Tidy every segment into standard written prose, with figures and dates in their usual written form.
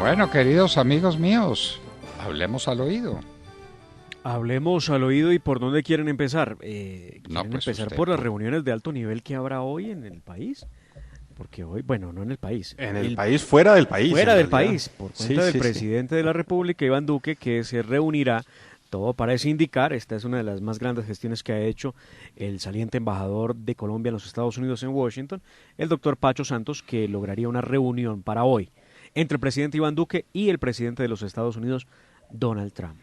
Bueno, queridos amigos míos, hablemos al oído. Hablemos al oído y por dónde quieren empezar. No, pues empezar usted, por las no. reuniones de alto nivel que habrá hoy en el país. Porque hoy, bueno, no en el país. En el país, fuera del país. Fuera en del realidad. país, por cuenta del presidente de la República, Iván Duque, que se reunirá. Todo parece indicar, esta es una de las más grandes gestiones que ha hecho el saliente embajador de Colombia en los Estados Unidos en Washington, el doctor Pacho Santos, que lograría una reunión para hoy entre el presidente Iván Duque y el presidente de los Estados Unidos, Donald Trump.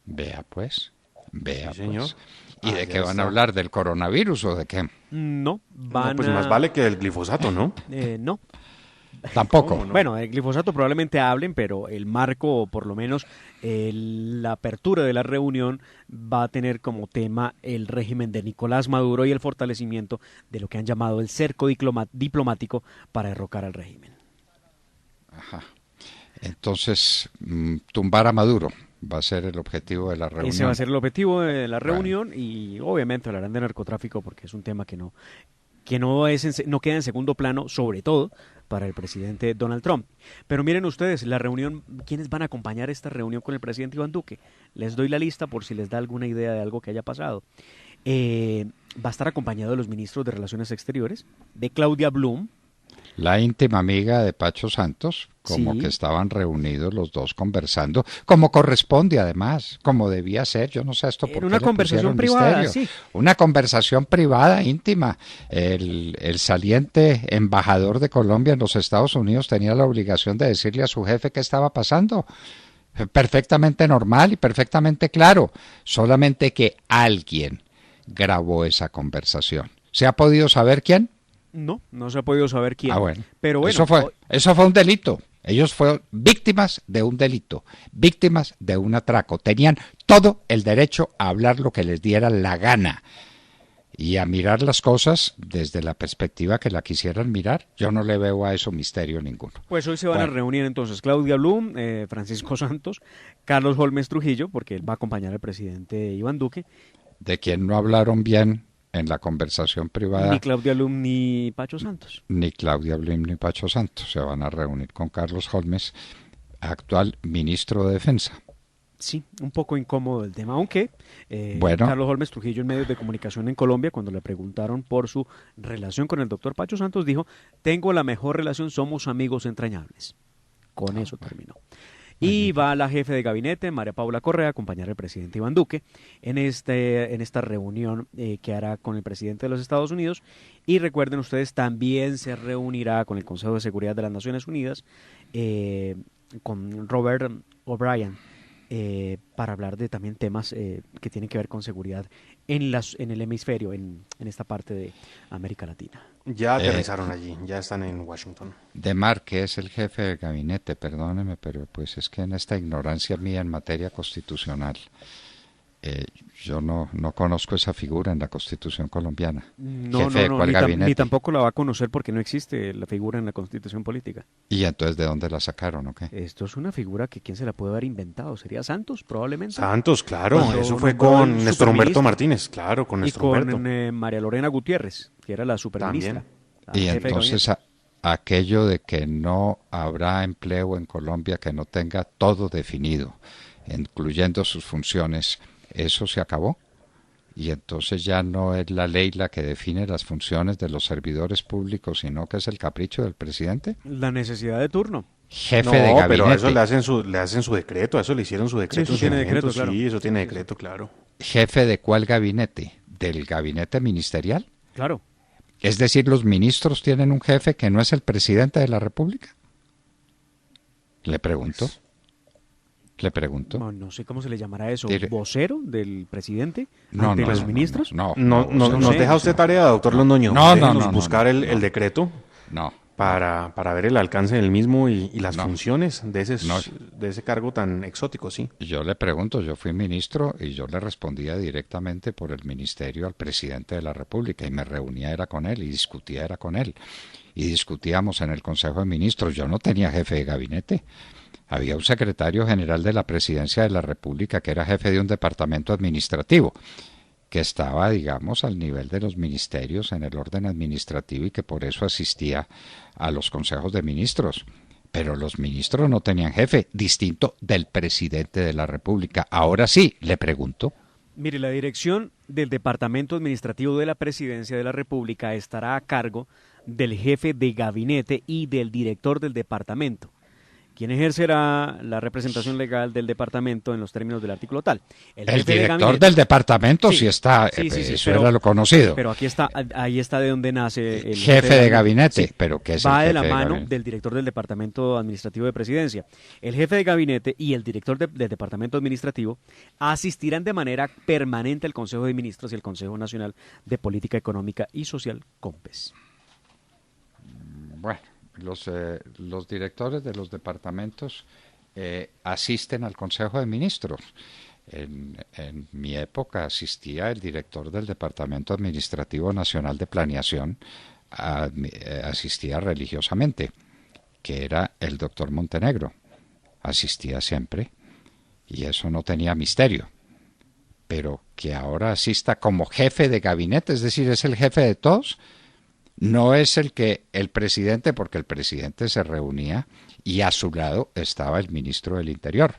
Vea pues, Sí, señor. pues. ¿Y de ya qué van está. a hablar? ¿Del coronavirus o de qué? No, No, pues más vale que el glifosato, ¿no? No. Tampoco. ¿Cómo no? Bueno, el glifosato probablemente hablen, pero el marco, o por lo menos la apertura de la reunión, va a tener como tema el régimen de Nicolás Maduro y el fortalecimiento de lo que han llamado el cerco diplomático para derrocar al régimen. Ajá. Entonces, tumbar a Maduro va a ser el objetivo de la reunión. Ese va a ser el objetivo de la Bueno. reunión y obviamente hablarán de narcotráfico porque es un tema que no queda en segundo plano, sobre todo para el presidente Donald Trump. Pero miren ustedes, la reunión, ¿quiénes van a acompañar esta reunión con el presidente Iván Duque? Les doy la lista por si les da alguna idea de algo que haya pasado. Va a estar acompañado de los ministros de Relaciones Exteriores, de Claudia Blum. La íntima amiga de Pacho Santos, como Sí. que estaban reunidos los dos conversando, como corresponde además, como debía ser, yo no sé esto por En qué una le conversación pusieron privada, misterio. sí. Una conversación privada, íntima. El saliente embajador de Colombia en los Estados Unidos tenía la obligación de decirle a su jefe qué estaba pasando. Perfectamente normal y perfectamente claro, solamente que alguien grabó esa conversación. ¿Se ha podido saber quién? No se ha podido saber quién. Ah, bueno. Pero bueno, Eso fue un delito. Ellos fueron víctimas de un delito, víctimas de un atraco. Tenían todo el derecho a hablar lo que les diera la gana y a mirar las cosas desde la perspectiva que la quisieran mirar. Yo no le veo a eso misterio ninguno. pues hoy se van a reunir entonces Claudia Blum, Francisco Santos, Carlos Holmes Trujillo, porque él va a acompañar al presidente Iván Duque, De quien no hablaron bien en la conversación privada. ni Claudia Blum ni Pacho Santos. Ni Claudia Blum ni Pacho Santos. Se van a reunir con Carlos Holmes, actual ministro de Defensa. Sí, un poco incómodo el tema, aunque Bueno. Carlos Holmes Trujillo en medios de comunicación en Colombia, cuando le preguntaron por su relación con el doctor Pacho Santos, dijo, tengo la mejor relación, somos amigos entrañables. Con eso terminó. Y va la jefe de gabinete, María Paula Correa, a acompañar al presidente Iván Duque en esta reunión que hará con el presidente de los Estados Unidos. Y recuerden ustedes, también se reunirá con el Consejo de Seguridad de las Naciones Unidas, con Robert O'Brien, para hablar de también temas que tienen que ver con seguridad en el hemisferio, en esta parte de América Latina. Ya aterrizaron allí, ya están en Washington. De Mar, que es el jefe del gabinete, perdóneme, pero pues es que en esta ignorancia mía en materia constitucional, yo no conozco esa figura en la Constitución colombiana. ¿Jefe de cuál gabinete? Ni tampoco la va a conocer porque no existe la figura en la Constitución política. ¿Y entonces de dónde la sacaron o qué? Esto es una figura que quién se la puede haber inventado. ¿Sería Santos, probablemente? Santos, claro, Cuando eso fue nombró con el Néstor Humberto superministro. Martínez, claro, con Y Néstor Humberto. con María Lorena Gutiérrez, que era la superministra. la Y jefe de entonces gabinete. aquello de que no habrá empleo en Colombia que no tenga todo definido, incluyendo sus funciones, ¿eso se acabó? Y entonces ya no es la ley la que define las funciones de los servidores públicos, sino que es el capricho del presidente. La necesidad de turno. Jefe No, de gabinete. pero a eso le hacen su decreto, a eso le hicieron su decreto. eso tiene en su momento, decreto, claro. Sí, eso tiene decreto, claro. ¿Jefe de cuál gabinete? ¿Del gabinete ministerial? Claro. Es decir, ¿los ministros tienen un jefe que no es el presidente de la República? Le pregunto. Le pregunto. No sé cómo se le llamará eso. Dire- ¿Vocero del presidente No, ante no, los no, ministros? No, ¿Nos sé. deja usted tarea, doctor Londoño? No, Déjenos no, buscar no, el decreto no. para ver el alcance del mismo y las No. funciones de No. ese cargo tan exótico, sí. Yo le pregunto, yo fui ministro y yo le respondía directamente por el ministerio al presidente de la República y me reunía era con él y discutía era con él. Y discutíamos en el Consejo de Ministros. Yo no tenía jefe de gabinete. Había un secretario general de la Presidencia de la República que era jefe de un departamento administrativo, que estaba, digamos, al nivel de los ministerios en el orden administrativo y que por eso asistía a los consejos de ministros. pero los ministros no tenían jefe, distinto del presidente de la República. Ahora sí, le pregunto. Mire, la dirección del Departamento Administrativo de la Presidencia de la República estará a cargo del jefe de gabinete y del director del departamento, quien ejercerá la representación legal del departamento en los términos del artículo tal. El director del departamento sí está, sí, eso era lo conocido. Pero aquí está, ahí está de donde nace el jefe de gabinete, sí, pero ¿qué es va el de la jefe de mano gabinete? Del director del Departamento Administrativo de Presidencia. El jefe de gabinete y el director del Departamento Administrativo asistirán de manera permanente al Consejo de Ministros y al Consejo Nacional de Política Económica y Social, COMPES. Bueno, los directores de los departamentos asisten al Consejo de Ministros. En mi época asistía el director del Departamento Administrativo Nacional de Planeación, asistía religiosamente, que era el doctor Montenegro. Asistía siempre y eso no tenía misterio. Pero que ahora asista como jefe de gabinete, es decir, es el jefe de todos. No es el presidente, porque el presidente se reunía y a su lado estaba el ministro del Interior,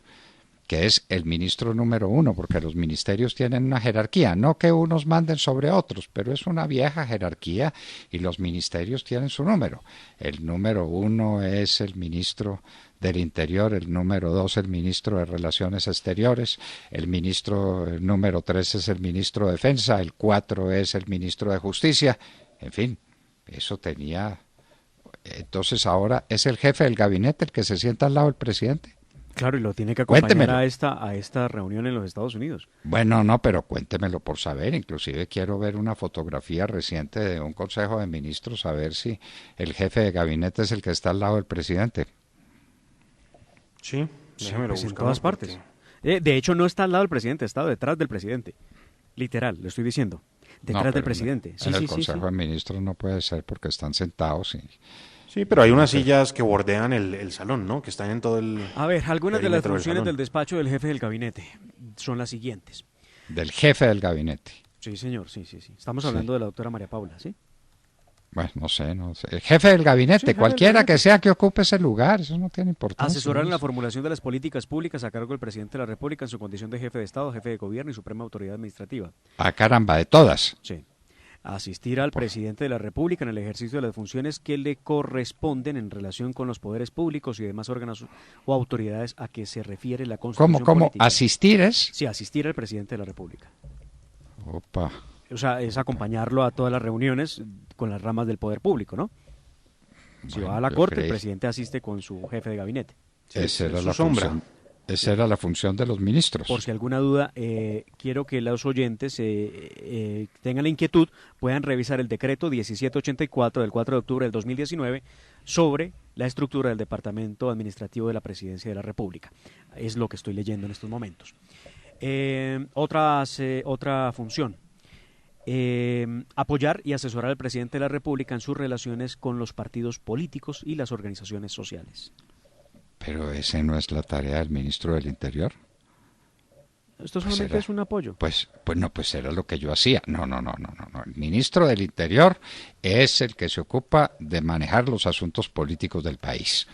que es el ministro número uno, porque los ministerios tienen una jerarquía, no que unos manden sobre otros, pero es una vieja jerarquía y los ministerios tienen su número. El número uno es el ministro del Interior, el número dos el ministro de Relaciones Exteriores, el número tres es el ministro de Defensa, el cuatro es el ministro de Justicia, en fin. Eso tenía. Entonces ahora es el jefe del gabinete el que se sienta al lado del presidente. Claro, y lo tiene que acompañar Cuéntemelo. a esta reunión en los Estados Unidos. Bueno, no, pero cuéntemelo por saber. Inclusive quiero ver una fotografía reciente de un Consejo de Ministros, a ver si el jefe de gabinete es el que está al lado del presidente. Sí, déjamelo Pues en buscar, todas porque- partes. De hecho, no está al lado del presidente, está detrás del presidente. Literal, lo estoy diciendo. No, Detrás pero del presidente. En el Consejo de Ministros no puede ser porque están sentados y Sí, pero hay unas sillas que bordean el salón, ¿no? Que están en todo el... A ver, algunas de las perímetro del funciones salón. del despacho del jefe del gabinete son las siguientes. del jefe del gabinete. Sí, señor, sí. Estamos Sí. hablando de la doctora María Paula, ¿sí? Bueno, no sé. El jefe del gabinete, Sí, jefe del cualquiera gabinete. que sea que ocupe ese lugar, eso no tiene importancia. Asesorar en la ¿no? formulación de las políticas públicas a cargo del presidente de la República en su condición de jefe de Estado, jefe de gobierno y suprema autoridad administrativa. Ah, caramba, de todas. Sí. Asistir al presidente de la República en el ejercicio de las funciones que le corresponden en relación con los poderes públicos y demás órganos o autoridades a que se refiere la Constitución ¿Cómo? política. ¿Asistir es? Sí, asistir al presidente de la República. Opa. O sea, es acompañarlo a todas las reuniones con las ramas del poder público, ¿no? Si Bueno, va a la yo corte, creí. el presidente asiste con su jefe de gabinete. Sí, Esa era es la su sombra. función. Esa era la función de los ministros. Por si alguna duda, quiero que los oyentes tengan la inquietud, puedan revisar el decreto 1784 del 4 de octubre del 2019 sobre la estructura del Departamento Administrativo de la Presidencia de la República. Es lo que estoy leyendo en estos momentos. Otra función. Apoyar y asesorar al presidente de la República en sus relaciones con los partidos políticos y las organizaciones sociales. Pero ese no es la tarea del ministro del Interior. Esto Pues solamente era- es un apoyo. Pues era lo que yo hacía. No. El ministro del Interior es el que se ocupa de manejar los asuntos políticos del país.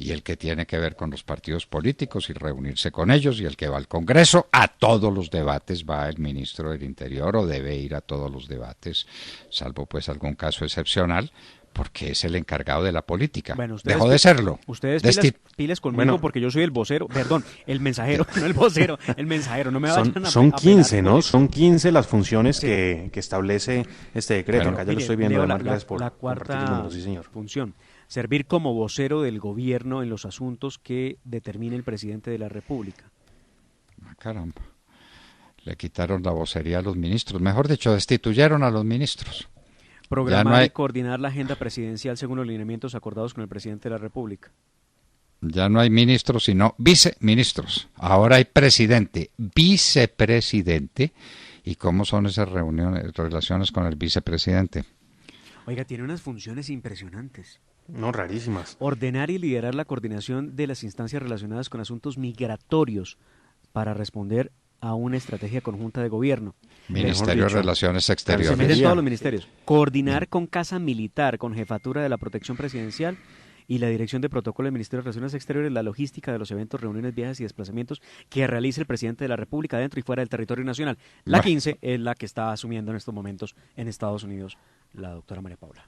Y el que tiene que ver con los partidos políticos y reunirse con ellos, y el que va al Congreso, a todos los debates va el ministro del Interior, o debe ir a todos los debates, salvo pues algún caso excepcional, porque es el encargado de la política. Bueno, ustedes Dejó de serlo. Ustedes Desti- piles conmigo Bueno. porque yo soy el vocero, perdón, el mensajero, no el vocero, el mensajero, no me vayan Son, a son a pegar 15, por ¿no? eso. Son 15 las funciones Sí. que establece este decreto. Bueno, Acá ya lo Mire, estoy viendo, leo además, gracias por la compartir cuarta el número, sí, señor. función, servir como vocero del gobierno en los asuntos que determine el presidente de la República. Ah, caramba. Le quitaron la vocería a los ministros. Mejor dicho, destituyeron a los ministros. Programar no hay- y coordinar la agenda presidencial según los lineamientos acordados con el presidente de la República. Ya no hay ministros, sino viceministros. Ahora hay presidente, vicepresidente. ¿Y cómo son esas reuniones, relaciones con el vicepresidente? Oiga, tiene unas funciones impresionantes. No, rarísimas. Ordenar y liderar la coordinación de las instancias relacionadas con asuntos migratorios para responder a una estrategia conjunta de gobierno. Ministerio de dicho, Relaciones Se Exteriores. meten Sería. todos los ministerios. Coordinar con Casa Militar, con Jefatura de la Protección Presidencial y la Dirección de Protocolo del Ministerio de Relaciones Exteriores la logística de los eventos, reuniones, viajes y desplazamientos que realice el presidente de la República dentro y fuera del territorio nacional. La 15 es la que está asumiendo en estos momentos en Estados Unidos la doctora María Paula.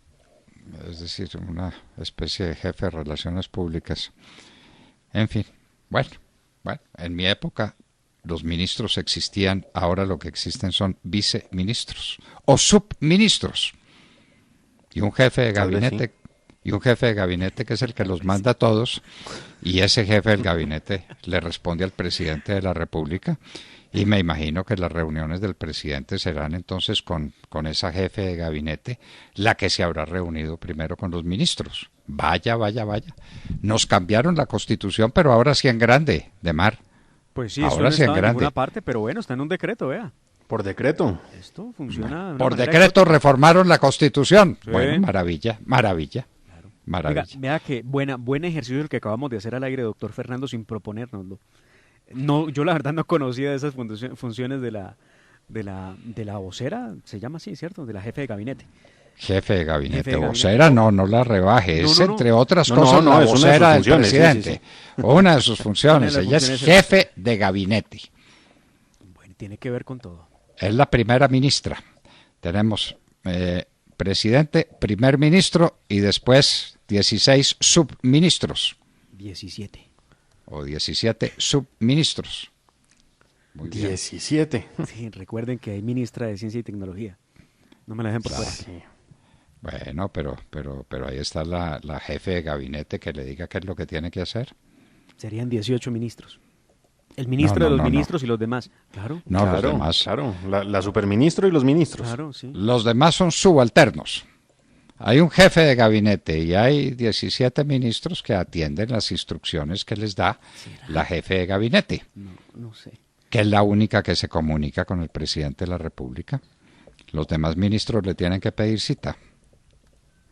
Es decir, una especie de jefe de relaciones públicas. En fin, bueno, en mi época los ministros existían, ahora lo que existen son viceministros o subministros y un jefe de gabinete que es el que los manda a todos, y ese jefe del gabinete le responde al presidente de la República, y me imagino que las reuniones del presidente serán entonces con esa jefe de gabinete la que se habrá reunido primero con los ministros. Vaya. Nos cambiaron la Constitución, pero ahora sí en grande, de mar. Pues sí, ahora eso sí no está en en ninguna grande. parte, pero bueno, está en un decreto, vea. Por decreto. Esto funciona de una Por manera decreto reformaron la Constitución. Sí. Bueno, maravilla. Oiga, vea que buen ejercicio el que acabamos de hacer al aire, doctor Fernando, sin proponérnoslo. No, yo la verdad no conocía esas funciones de la vocera, se llama así, ¿cierto? De la jefe de gabinete. Jefe de gabinete, Jefe de gabinete. vocera, no la rebaje, es No. entre otras No, cosas no, la es una de sus vocera del funciones, presidente. sí. Una de sus funciones, Una de ella las es funciones jefe de gabinete. Bueno, tiene que ver con todo. Es la primera ministra. Tenemos presidente, primer ministro y después 16 subministros 17. o 17 subministros. Muy bien. 17. Sí, recuerden que hay ministra de Ciencia y Tecnología. No me la dejen por fuera. Sí. Bueno, pero ahí está la jefe de gabinete que le diga qué es lo que tiene que hacer. Serían 18 ministros. El ministro No, de los no. ministros y los demás. Claro, No, claro, los demás. Claro, la superministro y los ministros. claro, sí. Los demás son subalternos. Hay un jefe de gabinete y hay 17 ministros que atienden las instrucciones que les da la jefe de gabinete, No sé. que es la única que se comunica con el presidente de la República. Los demás ministros le tienen que pedir cita.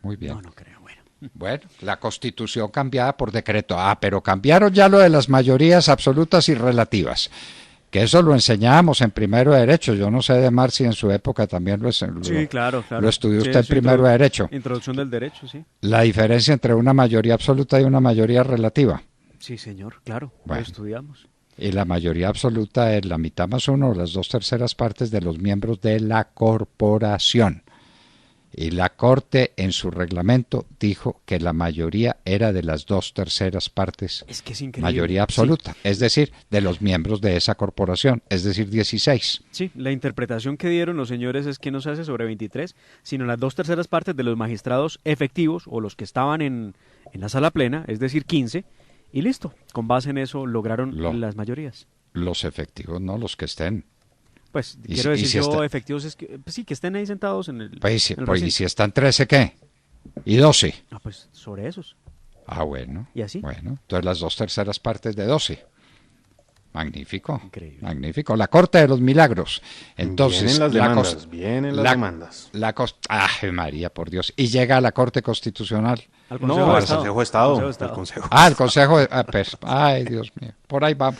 Muy bien. No creo. Bueno. Bueno, la Constitución cambiada por decreto. Pero cambiaron ya lo de las mayorías absolutas y relativas. Que eso lo enseñábamos en primero de Derecho. Yo no sé de Mar si en su época también lo Sí, claro. lo estudió Sí, usted en eso, primero de Derecho. Introducción del derecho, sí. La diferencia entre una mayoría absoluta y una mayoría relativa. Sí, señor, claro. Bueno. Lo estudiamos. Y la mayoría absoluta es la mitad más uno, o las 2/3 partes de los miembros de la corporación. Y la Corte en su reglamento dijo que la mayoría era de las 2/3 partes, Es que es increíble. mayoría absoluta, es decir, de los miembros de esa corporación, es decir, 16. Sí, la interpretación que dieron los señores es que no se hace sobre 23, sino las 2/3 partes de los magistrados efectivos o los que estaban en la sala plena, es decir, 15, y listo. Con base en eso lograron las mayorías. Los efectivos, no los que estén. Pues Y quiero si- y decir si yo está- efectivos es que pues sí, que estén ahí sentados en el Pues, en el pues, ¿y recinto. si están 13 qué? ¿Y 12? Pues sobre esos. Bueno. ¿Y así? Bueno, entonces las 2/3 partes de 12. Magnífico. Increíble. Magnífico. La Corte de los Milagros. Entonces, Vienen las la demandas, cos- vienen las la- demandas. ¡Ay, María, por Dios! Y llega a la Corte Constitucional. Al No, de al Estado. Consejo de Estado. Consejo de Estado. Al Consejo. El Consejo de... pues, ¡ay, Dios mío! Por ahí vamos.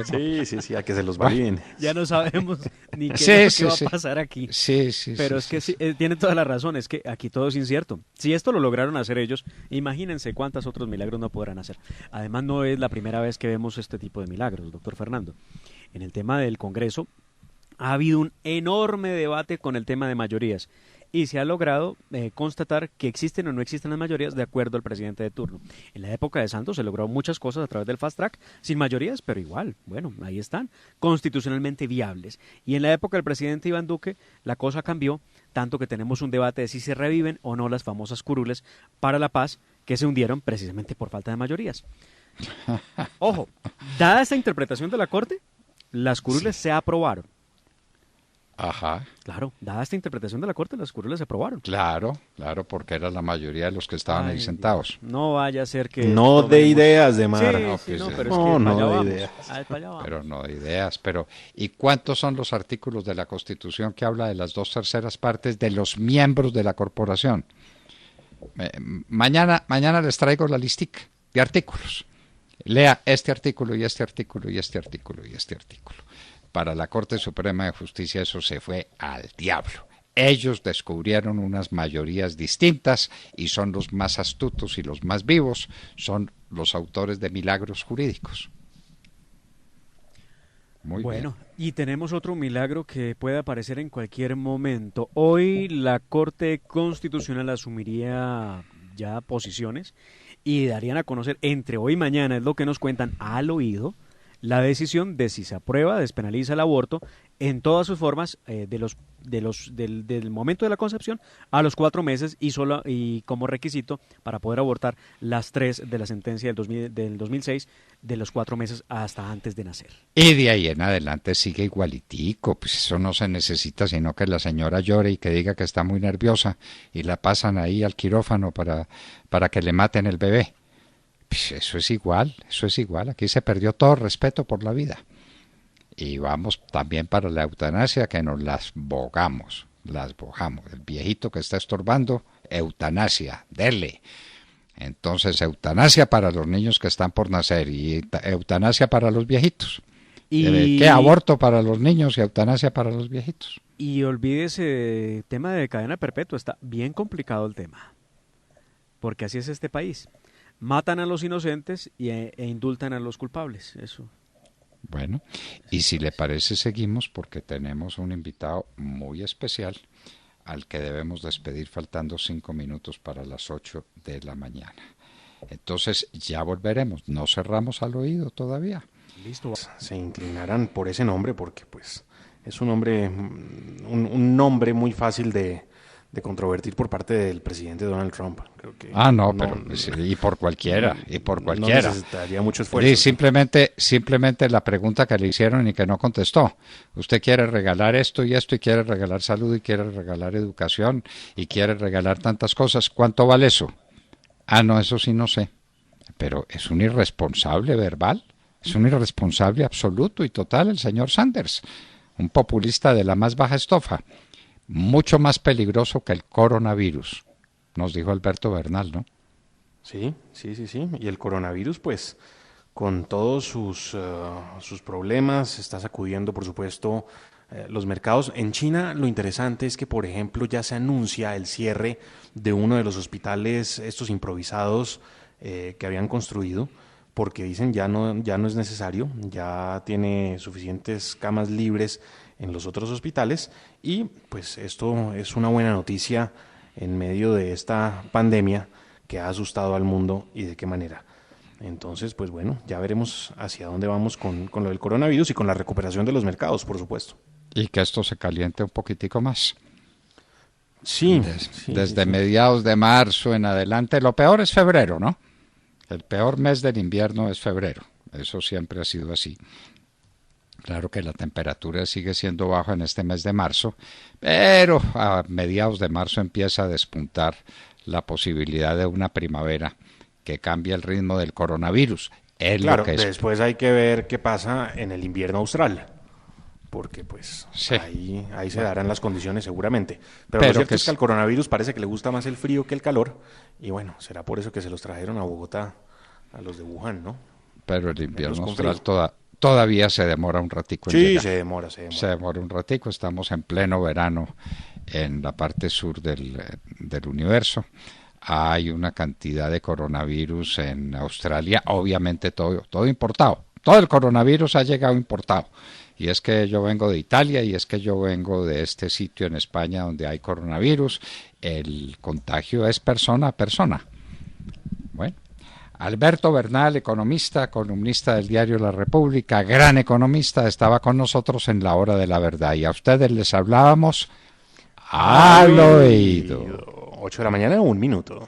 Sí, a que se los validen. Ya no sabemos ni qué Sí, es lo sí, que va sí. a pasar aquí. Sí. Pero es que sí, tiene toda la razón, es que aquí todo es incierto. Si esto lo lograron hacer ellos, imagínense cuántos otros milagros no podrán hacer. Además, no es la primera vez que vemos este tipo de milagros, doctor Fernando. En el tema del Congreso ha habido un enorme debate con el tema de mayorías y se ha logrado constatar que existen o no existen las mayorías de acuerdo al presidente de turno. En la época de Santos se lograron muchas cosas a través del fast track, sin mayorías, pero igual, bueno, ahí están, constitucionalmente viables. Y en la época del presidente Iván Duque la cosa cambió, tanto que tenemos un debate de si se reviven o no las famosas curules para la paz que se hundieron precisamente por falta de mayorías. Ojo, dada esta interpretación de la Corte, las curules se aprobaron. Ajá. Claro, dada esta interpretación de la Corte, las curules se aprobaron. Claro, porque era la mayoría de los que estaban ahí Ay, sentados. Dios, no vaya a ser que... No tomemos- de ideas de mar. Sí, No, sí, pues, no, no, pero es que no para allá de vamos. ideas. Para allá vamos. Pero no de ideas. ¿Y cuántos son los artículos de la Constitución que habla de las 2/3 partes de los miembros de la corporación? Mañana les traigo la listica de artículos. Lea este artículo y este artículo y este artículo y este artículo. Para la Corte Suprema de Justicia eso se fue al diablo. Ellos descubrieron unas mayorías distintas y son los más astutos y los más vivos, son los autores de milagros jurídicos. Muy Bueno, bien. y tenemos otro milagro que puede aparecer en cualquier momento. Hoy la Corte Constitucional asumiría ya posiciones y darían a conocer entre hoy y mañana, es lo que nos cuentan al oído, la decisión de si se aprueba, despenaliza el aborto en todas sus formas, del momento de la concepción a los 4 meses y como requisito para poder abortar las 3 de la sentencia del 2006, de los 4 meses hasta antes de nacer. Y de ahí en adelante sigue igualitico, pues eso no se necesita sino que la señora llore y que diga que está muy nerviosa y la pasan ahí al quirófano para que le maten el bebé. Pues eso es igual, aquí se perdió todo respeto por la vida. Y vamos también para la eutanasia, que nos las bojamos. El viejito que está estorbando, eutanasia, dele. Entonces, eutanasia para los niños que están por nacer y eutanasia para los viejitos. ¿Qué aborto para los niños y eutanasia para los viejitos? Y olvídese tema de cadena perpetua, está bien complicado el tema, porque así es este país. Matan a los inocentes e indultan a los culpables, eso. Bueno, y si le parece seguimos porque tenemos un invitado muy especial al que debemos despedir faltando 5 minutos para las 8 de la mañana. Entonces ya volveremos, no cerramos al oído todavía. Listo. Se inclinarán por ese nombre porque pues es un nombre, un nombre muy fácil de controvertir por parte del presidente Donald Trump. Creo que y por cualquiera, no necesitaría mucho esfuerzo. Y simplemente la pregunta que le hicieron y que no contestó. Usted quiere regalar esto y esto, y quiere regalar salud, y quiere regalar educación, y quiere regalar tantas cosas. ¿Cuánto vale eso? No, eso sí no sé. Pero es un irresponsable verbal, es un irresponsable absoluto y total el señor Sanders. Un populista de la más baja estofa. Mucho más peligroso que el coronavirus, nos dijo Alberto Bernal, ¿no? Sí. Y el coronavirus, pues, con todos sus problemas, está sacudiendo, por supuesto, los mercados. En China, lo interesante es que, por ejemplo, ya se anuncia el cierre de uno de los hospitales, estos improvisados que habían construido, porque dicen ya no es necesario, ya tiene suficientes camas libres en los otros hospitales y pues esto es una buena noticia en medio de esta pandemia que ha asustado al mundo y de qué manera. Entonces, pues bueno, ya veremos hacia dónde vamos con lo del coronavirus y con la recuperación de los mercados, por supuesto. Y que esto se caliente un poquitico más. Sí. Desde mediados de marzo en adelante, lo peor es febrero, ¿no? El peor mes del invierno es febrero, eso siempre ha sido así. Claro que la temperatura sigue siendo baja en este mes de marzo, pero a mediados de marzo empieza a despuntar la posibilidad de una primavera que cambia el ritmo del coronavirus. Claro, después hay que ver qué pasa en el invierno austral, porque pues sí, ahí se darán las condiciones seguramente. Pero lo cierto es que al coronavirus parece que le gusta más el frío que el calor, y bueno, será por eso que se los trajeron a Bogotá, a los de Wuhan, ¿no? Pero el invierno austral todavía se demora un ratico en llegar. Sí, se demora. Se demora un ratico, estamos en pleno verano en la parte sur del universo. Hay una cantidad de coronavirus en Australia, obviamente todo importado. Todo el coronavirus ha llegado importado. Y es que yo vengo de Italia y es que yo vengo de este sitio en España donde hay coronavirus. El contagio es persona a persona. Bueno. Alberto Bernal, economista, columnista del diario La República, gran economista, estaba con nosotros en la hora de la verdad y a ustedes les hablábamos al oído. 8 de la mañana, 1 minuto.